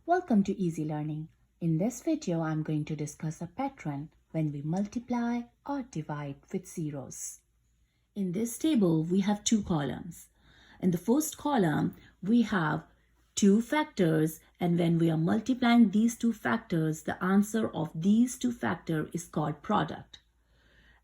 Welcome to Easy Learning. In this video, I'm going to discuss a pattern when we multiply or divide with zeros. In this table, we have two columns. In the first column, we have two factors, and when we are multiplying these two factors, the answer of these two factors is called product.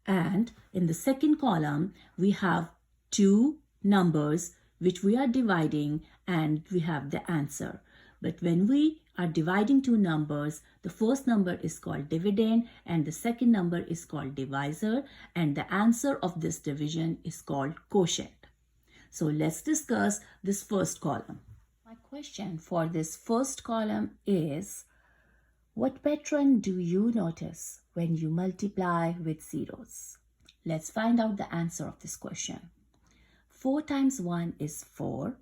And in the second column, we have two numbers which we are dividing and we have the answer. But when we are dividing two numbers, the first number is called dividend and the second number is called divisor, and the answer of this division is called quotient. So let's discuss this first column. My question for this first column is, what pattern do you notice when you multiply with zeros? Let's find out the answer of this question. 4 times 1 is 4,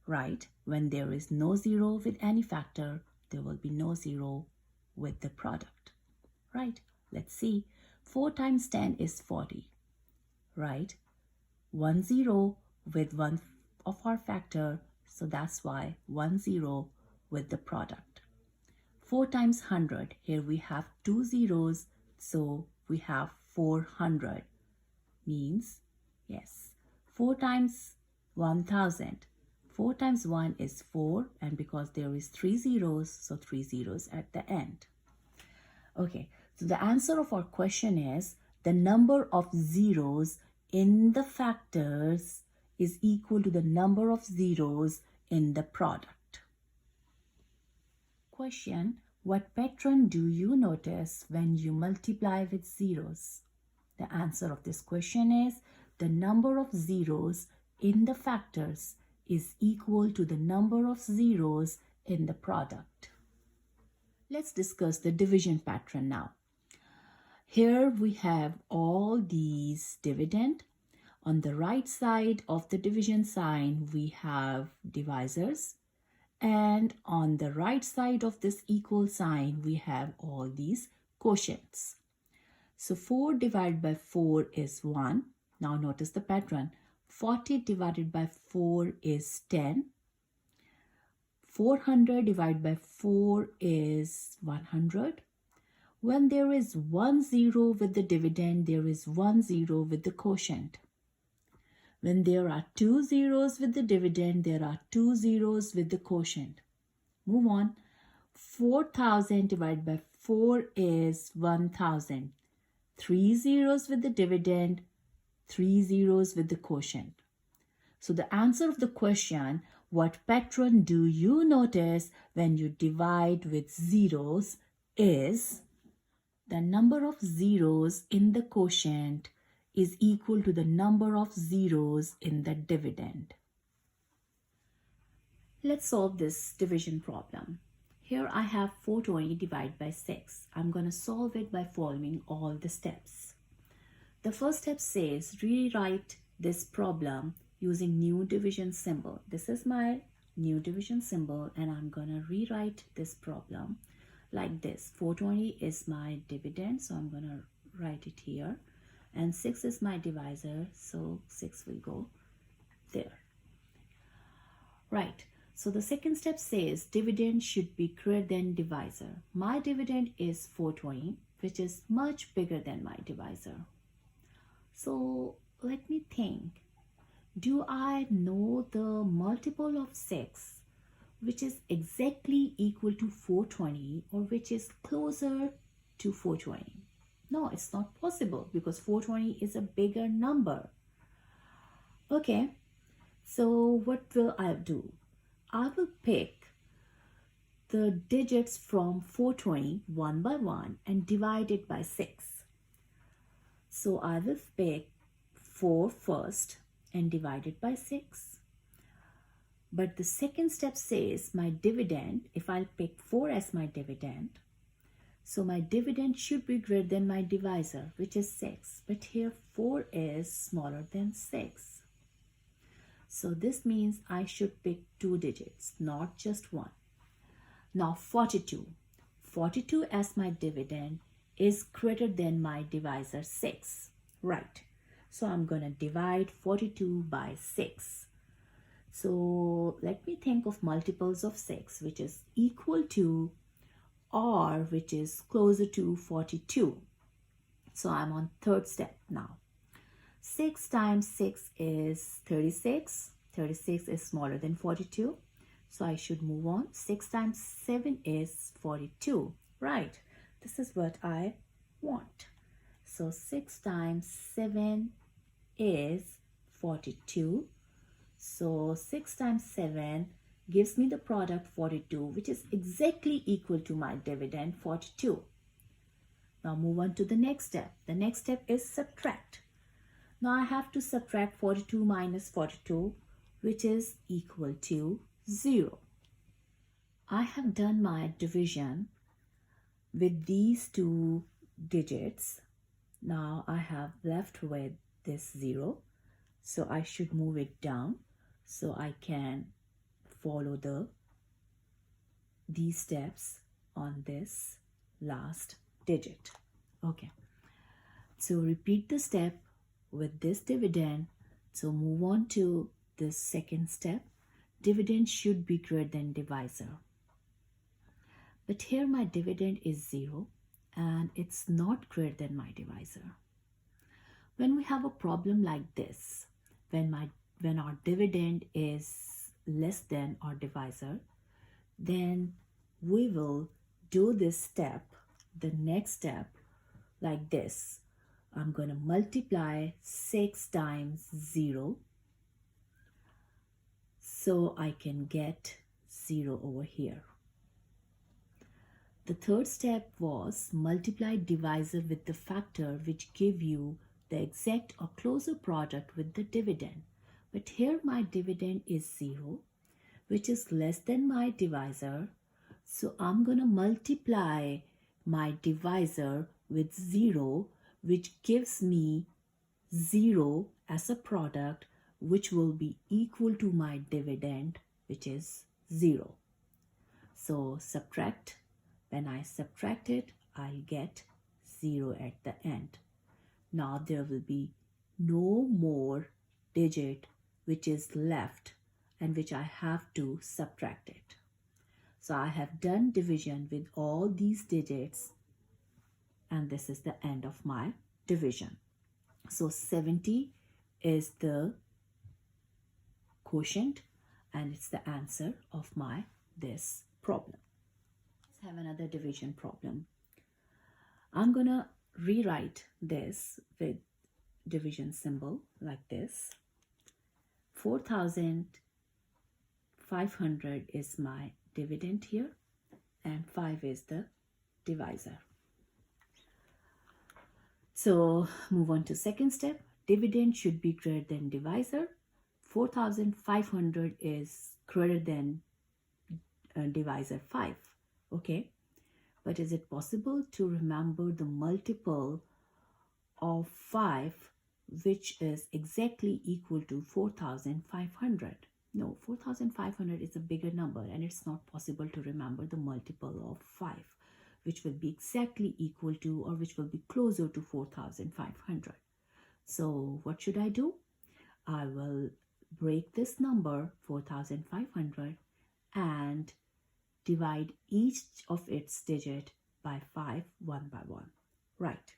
right? When there is no zero with any factor, there will be no zero with the product, right? Let's see. 4 times 10 is 40, right? 1 0 with one of our factor, so that's why 1 0 with the product. 4 times 100, here we have two zeros, so we have 400, means, yes. 4 times 1000, 4 times 1 is 4, and because there is 3 zeros, so 3 zeros at the end. Okay, so the answer of our question is, the number of zeros in the factors is equal to the number of zeros in the product. Question: what pattern do you notice when you multiply with zeros? The answer of this question is, the number of zeros in the factors is equal to the number of zeros in the product. Let's discuss the division pattern now. Here we have all these dividend. On the right side of the division sign, we have divisors. And on the right side of this equal sign, we have all these quotients. So 4 divided by 4 is 1. Now notice the pattern. 40 divided by 4 is 10. 400 divided by 4 is 100. When there is 1 0 with the dividend, there is 1 0 with the quotient. When there are two zeros with the dividend, there are two zeros with the quotient. Move on. 4,000 divided by 4 is 1,000. 3 zeros with the dividend, 3 zeros with the quotient. So the answer of the question, what pattern do you notice when you divide with zeros, is the number of zeros in the quotient is equal to the number of zeros in the dividend. Let's solve this division problem. Here I have 420 divided by 6. I'm going to solve it by following all the steps. The first step says rewrite this problem using new division symbol. This is my new division symbol, and I'm going to rewrite this problem like this. 420 is my dividend, so I'm going to write it here. And 6 is my divisor, so 6 will go there. Right, so the second step says dividend should be greater than divisor. My dividend is 420, which is much bigger than my divisor. So let me think. Do I know the multiple of 6, which is exactly equal to 420, or which is closer to 420? No, it's not possible because 420 is a bigger number. Okay, so what will I do? I will pick the digits from 420 one by one and divide it by 6. So I will pick 4 first and divide it by 6. But the second step says my dividend, if I'll pick 4 as my dividend, so my dividend should be greater than my divisor, which is 6. But here 4 is smaller than 6. So this means I should pick 2 digits, not just 1. Now 42. 42 as my dividend is greater than my divisor 6. Right. So I'm going to divide 42 by 6. So let me think of multiples of 6, which is equal to or which is closer to 42. So I'm on third step now. 6 times 6 is 36. 36 is smaller than 42. So I should move on. 6 times 7 is 42. Right. This is what I want. So 6 times 7 is 42. So 6 times 7 gives me the product 42, which is exactly equal to my dividend 42. Now move on to the next step. The next step is subtract. Now I have to subtract 42 minus 42, which is equal to 0. I have done my division with these two digits. Now I have left with this 0. So I should move it down so I can follow these steps on this last digit. Okay. So repeat the step with this dividend. So move on to the second step. Dividend should be greater than divisor. But here my dividend is 0 and it's not greater than my divisor. When we have a problem like this, when our dividend is less than our divisor, then we will do this step, the next step, like this. I'm going to multiply 6 times 0 so I can get 0 over here. The third step was multiply divisor with the factor which give you the exact or closer product with the dividend. But here my dividend is 0, which is less than my divisor. So I'm going to multiply my divisor with 0, which gives me 0 as a product, which will be equal to my dividend, which is 0. So subtract. When I subtract it, I'll get 0 at the end. Now there will be no more digit which is left and which I have to subtract it. So I have done division with all these digits and this is the end of my division. So 70 is the quotient and it's the answer of this problem. Let's have another division problem. I'm gonna rewrite this with division symbol like this. 4,500 is my dividend here and 5 is the divisor. So move on to second step. Dividend should be greater than divisor. 4,500 is greater than divisor 5. Okay, but is it possible to remember the multiple of 5 which is exactly equal to 4,500? No, 4,500 is a bigger number and it's not possible to remember the multiple of 5 which will be exactly equal to or which will be closer to 4,500. So what should I do? I will break this number 4,500 and divide each of its digit by 5 one by one. Right.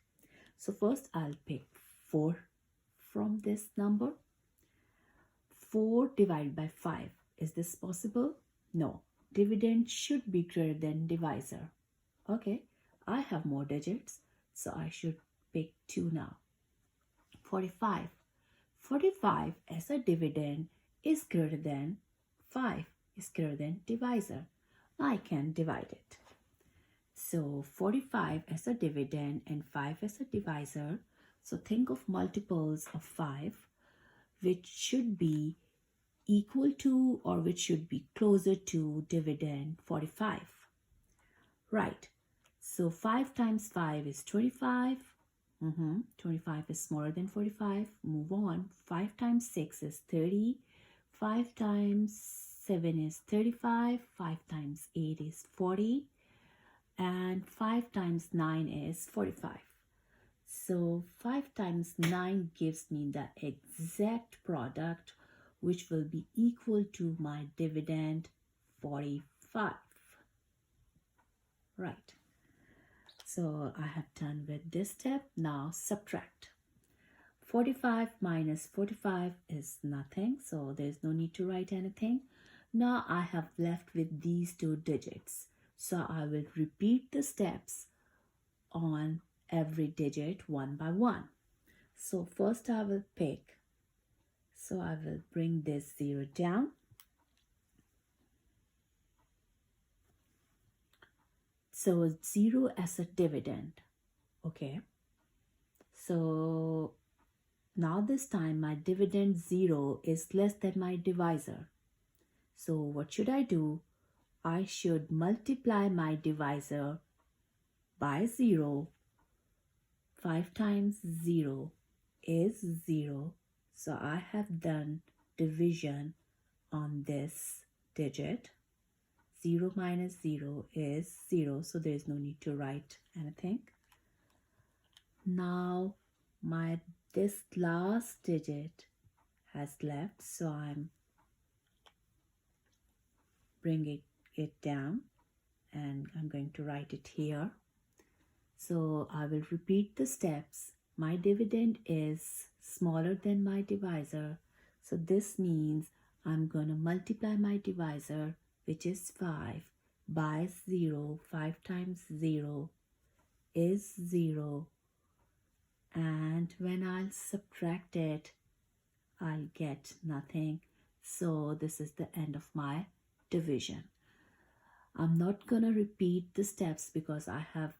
So first I'll pick 4 from this number. 4 divided by 5. Is this possible? No. Dividend should be greater than divisor. Okay. I have more digits, so I should pick 2 now. 45. 45 as a dividend is greater than 5 is greater than divisor. I can divide it. So 45 as a dividend and 5 as a divisor. So think of multiples of 5 which should be equal to or which should be closer to dividend 45. Right. So 5 times 5 is 25. 25 is smaller than 45. Move on. 5 times 6 is 30. 5 times 7 is 35. 5 times 8 is 40. And 5 times 9 is 45. So 5 times 9 gives me the exact product which will be equal to my dividend 45. Right. So I have done with this step. Now subtract. 45 minus 45 is nothing, so there's no need to write anything. Now I have left with these two digits. So I will repeat the steps on every digit one by one. So first I will pick. So I will bring this 0 down. So 0 as a dividend. Okay. So now this time my dividend 0 is less than my divisor. So what should I do? I should multiply my divisor by 0. 5 times 0 is 0. So I have done division on this digit. 0 minus 0 is 0. So there is no need to write anything. Now this last digit has left. So I'm bringing it down and I'm going to write it here. So I will repeat the steps. My dividend is smaller than my divisor. So this means I'm going to multiply my divisor, which is 5, by 0. 5 times 0 is 0. And when I'll subtract it, I'll get nothing. So this is the end of my division. I'm not going to repeat the steps because I have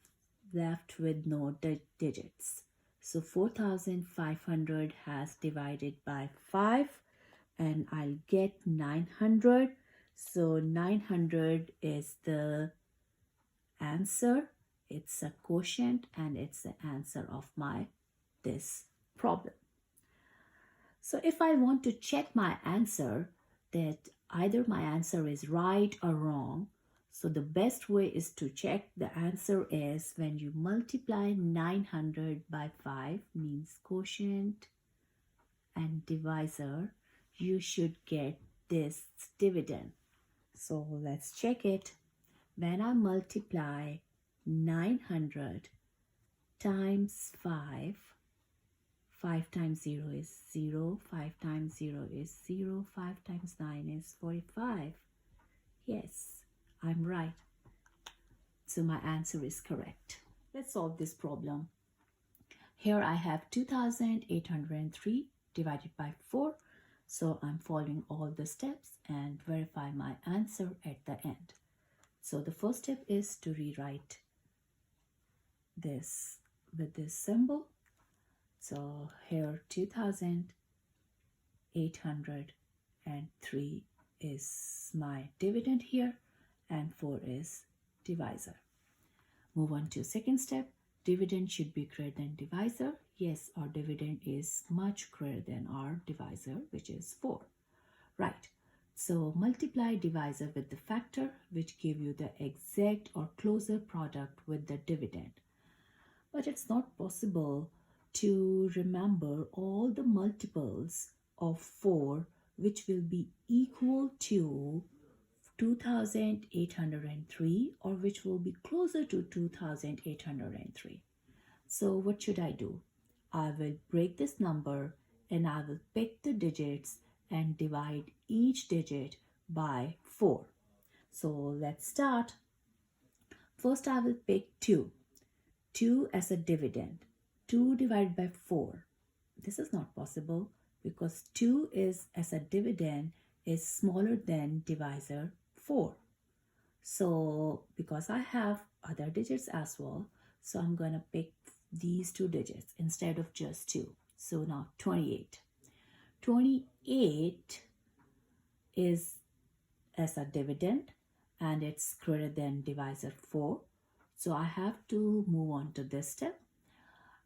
left with no digits. So 4,500 has divided by 5 and I'll get 900. So 900 is the answer. It's a quotient and it's the answer of this problem. So if I want to check my answer, that either my answer is right or wrong, so the best way is to check the answer is when you multiply 900 by 5, means quotient and divisor, you should get this dividend. So let's check it. When I multiply 900 times 5, 5 times 0 is 0, 5 times 0 is 0, 5 times 9 is 45. Yes, I'm right. So my answer is correct. Let's solve this problem. Here I have 2,803 divided by 4. So I'm following all the steps and verify my answer at the end. So the first step is to rewrite this with this symbol. So here 2,803 is my dividend here and 4 is divisor. Move on to second step. Dividend should be greater than divisor. Yes, our dividend is much greater than our divisor, which is 4. Right. So multiply divisor with the factor, which give you the exact or closer product with the dividend. But it's not possible to remember all the multiples of 4, which will be equal to 2,803 or which will be closer to 2,803. So what should I do? I will break this number and I will pick the digits and divide each digit by 4. So let's start. First I will pick 2. 2 as a dividend. 2 divided by 4. This is not possible because 2 is as a dividend is smaller than divisor 4. So because I have other digits as well, so I'm going to pick these 2 digits instead of just 2. So now 28. 28 is as a dividend and it's greater than divisor 4. So I have to move on to this step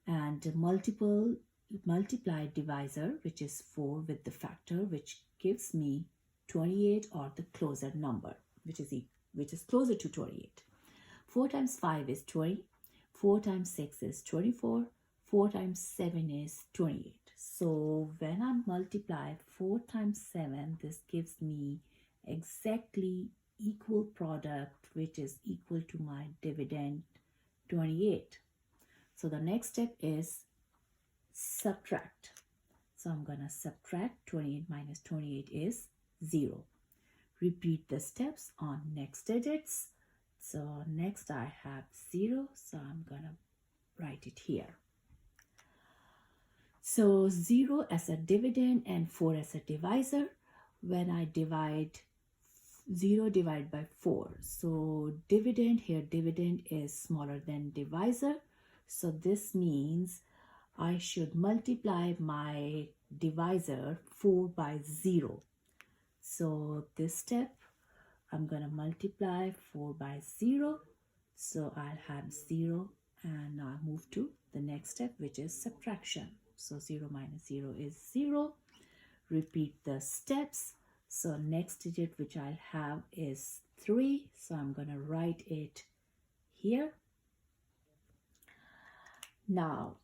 and multiply divisor, which is 4, with the factor, which gives me 28 or the closer number, which is closer to 28. 4 times 5 is 20. 4 times 6 is 24. 4 times 7 is 28. So when I multiply 4 times 7, this gives me exactly equal product, which is equal to my dividend 28. So the next step is subtract. So I'm going to subtract 28 minus 28 is 0. Repeat the steps on next digits. So next I have 0, so I'm going to write it here. So 0 as a dividend and 4 as a divisor. When I divide 0 divided by 4, so dividend here, dividend is smaller than divisor. So this means I should multiply my divisor 4 by 0. So this step, I'm going to multiply 4 by 0. So I'll have 0, and now I move to the next step, which is subtraction. So 0 minus 0 is 0. Repeat the steps. So next digit which I'll have is 3. So I'm going to write it here. Now,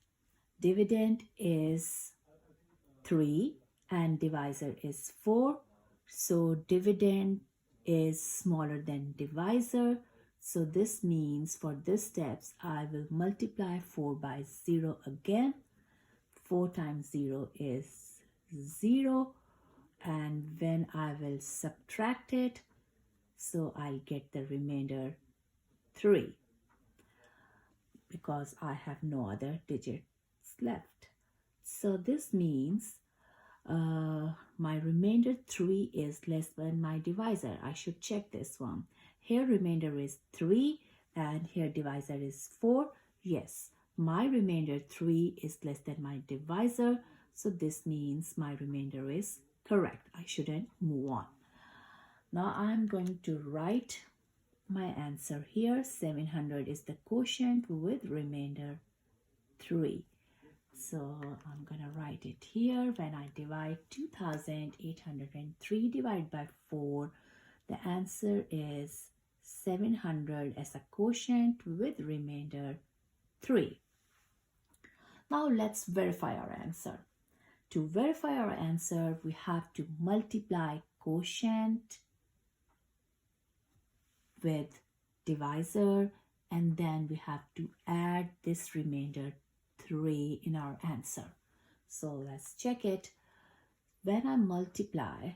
dividend is 3 and divisor is 4. So dividend is smaller than divisor. So this means for this steps, I will multiply 4 by 0 again. 4 times 0 is 0. And when I will subtract it, so I'll get the remainder 3. Because I have no other digits left. So this means my remainder 3 is less than my divisor. I should check this one. Here remainder is 3 and here divisor is 4. Yes, my remainder 3 is less than my divisor. So this means my remainder is correct. I shouldn't move on. Now I'm going to write my answer here. 700 is the quotient with remainder 3. So I'm going to write it here. When I divide 2803 divided by 4, the answer is 700 as a quotient with remainder 3. Now let's verify our answer. To verify our answer, we have to multiply quotient with divisor, and then we have to add this remainder 3 in our answer. So let's check it. When I multiply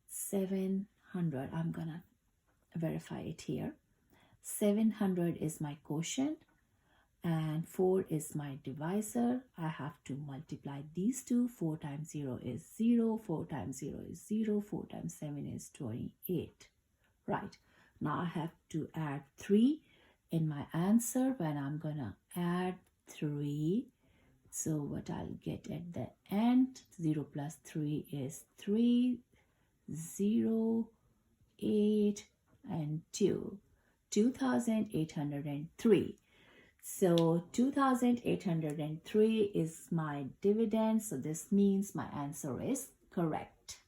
700, I'm gonna verify it here. 700 is my quotient and 4 is my divisor. I have to multiply these two. 4 times 0 is 0, 4 times 0 is 0, 4 times 7 is 28. Right, now I have to add 3 in my answer. When I'm gonna add 3, so what I'll get at the end, 0 plus 3 is 3, 0, 8 and 2, 2803. So 2803 is my dividend. So this means my answer is correct.